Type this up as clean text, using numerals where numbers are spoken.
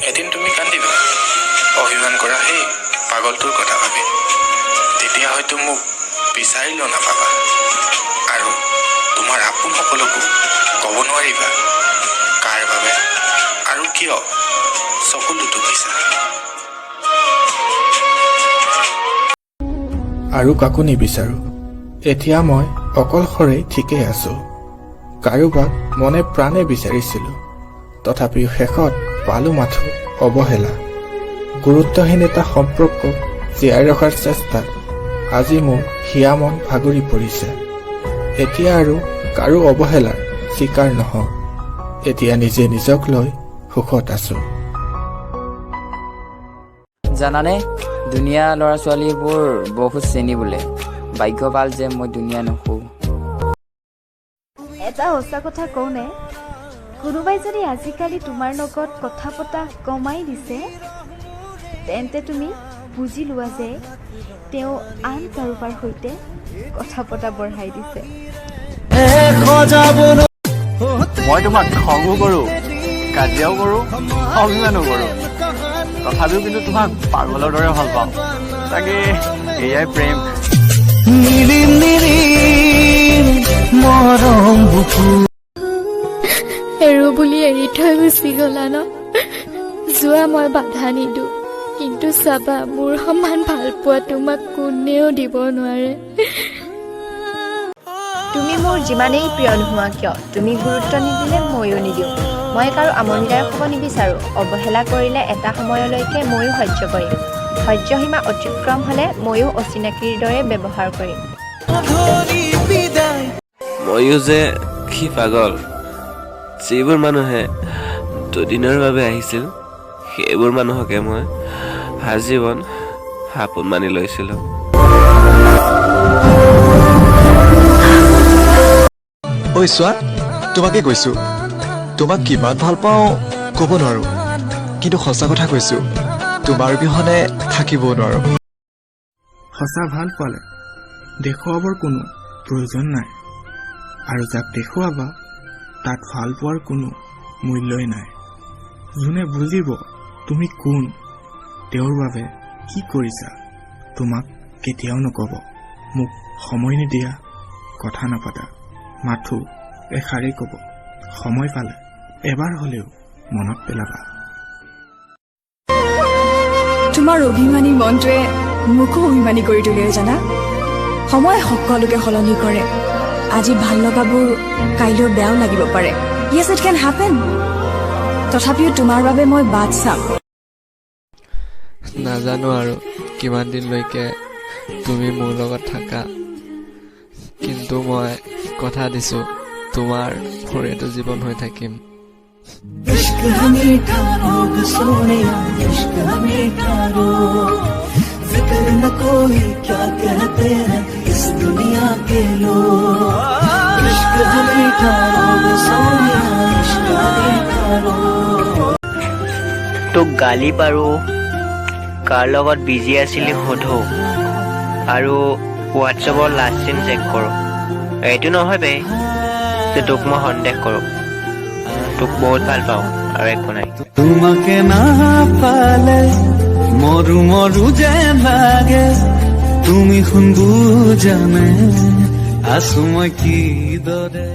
এদিন তুমি কান্দিবা অভিমান কৰা সেই পাগলটোৰ কথা ভাবি। তেতিয়া হয়তো মোক বিচাৰিলেও নাপাবা আৰু তোমাৰ আপোন সকলকো ক'ব নোৱাৰিবা কাৰ বাবে আৰু কিয় চকুলো টুকিছা। আৰু কাকো নিবিচাৰো। এতিয়া মই অকলশৰে ঠিকেই আছো। কাৰোবাক মনে প্ৰাণে বিচাৰিছিলো, তথাপিও শেষত পালো মাথো অৱহেলা। গুৰুত্বহীন এটা সম্পৰ্ক জীয়াই ৰখাৰ চেষ্টাত আজি মোৰ হিয়া মন ভাগৰি পৰিছে। এতিয়া আৰু কাৰো অৱহেলাৰ চিকাৰ নহওঁ। এতিয়া নিজে নিজক লৈ সুখত আছো। জানানে, দুনিয়া ল'ৰা ছোৱালীবোৰ বহুত চেনি বোলে। ভাগ্য ভাল যে মই দুনিয়া নুশু। এটা সঁচা কথা কওঁনে, কোনোবাই যদি আজিকালি তোমাৰ লগত কথা পতা কমাই দিছে, তেন্তে তুমি বুজি লোৱা যে তেওঁ আন কাৰোবাৰ সৈতে কথা পতা বঢ়াই দিছে। মই তোমাক খঙো কৰোঁ, কাজিয়াও কৰোঁ, অভিমানো কৰোঁ, তথাপিও কিন্তু তোমাক পাগলৰ দৰে ভাল পাওঁ। চাগে এয়াই প্ৰেম। এৰো বুলি এৰি থৈ গুচি গলা ন। যোৱা মই বাধা নিদো, কিন্তু চাবা মোৰ সমান ভাল পোৱা তোমাক কোনেও দিব নোৱাৰে। তুমি মোৰ যিমানেই প্ৰিয় নোহোৱা কিয়, তুমি গুৰুত্ব নিদিলে ময়ো নিদিওঁ। মই কাৰো আমনিদায়ক হ'ব নিবিচাৰোঁ। অৱহেলা কৰিলে এটা সময়লৈকে ময়ো সহ্য কৰিম। সহ্যসীমা অতিক্ৰম হ'লে ময়ো অচিনাকিৰ দৰে ব্যৱহাৰ কৰিম। ময়ো যে কি পাগল, যিবোৰ মানুহে দুদিনৰ বাবে আহিছিল সেইবোৰ মানুহকে মই আজীৱন আপোন মানি লৈছিলোঁ। ঐ চোৱা, তোমাকে কৈছো, তোমাক কিমান ভাল পাওঁ ক'ব নোৱাৰো, কিন্তু সঁচা কথা কৈছো, তোমাৰ বিহনে থাকিবও নোৱাৰো। সঁচা ভাল পালে দেখুৱাবৰ কোনো প্ৰয়োজন নাই, আৰু যাক দেখুৱাবা তাত ভাল পোৱাৰ কোনো মূল্যই নাই। যোনে বুজিব তুমি কোন, তেওঁৰ বাবে কি কৰিছা, তোমাক কেতিয়াও নক'ব। মোক সময় নিদিয়া, কথা নাপাতা, মাথো এষাৰেই ক'ব। সময় পালে এবাৰ হ'লেও মনত পেলাবা। তোমাৰ অভিমানী মনটোৱে মোকো অভিমানী কৰি তোলে জানা। সময় সকলোকে সলনি কৰে। আজি ভাল লগাবোৰ কাইলৈ বেয়াও লাগিব পাৰে। Yes, it can happen. তথাপিও তোমাৰ বাবে মই বাট চাম। নাজানো আৰু কিমান দিনলৈকে তুমি মোৰ লগত থাকা, কিন্তু মই কথা দিছো তোমাৰ সৰেটো জীৱন হৈ থাকিম। তোক গালি পাৰো, কাৰ লগত বিজি আছিলি সোধো, আৰু হোৱাটছএপৰ লাষ্ট চিন চেক কৰোঁ। এইটো নহয় বে যে তোক মই সন্দেহ কৰোঁ। তোক বহুত ভাল পাওঁ আৰু একো নাই। তোমাকে না পালে মৰু মৰু যেন লাগে, তুমি শুন বুজানে আছো মই কিদৰে।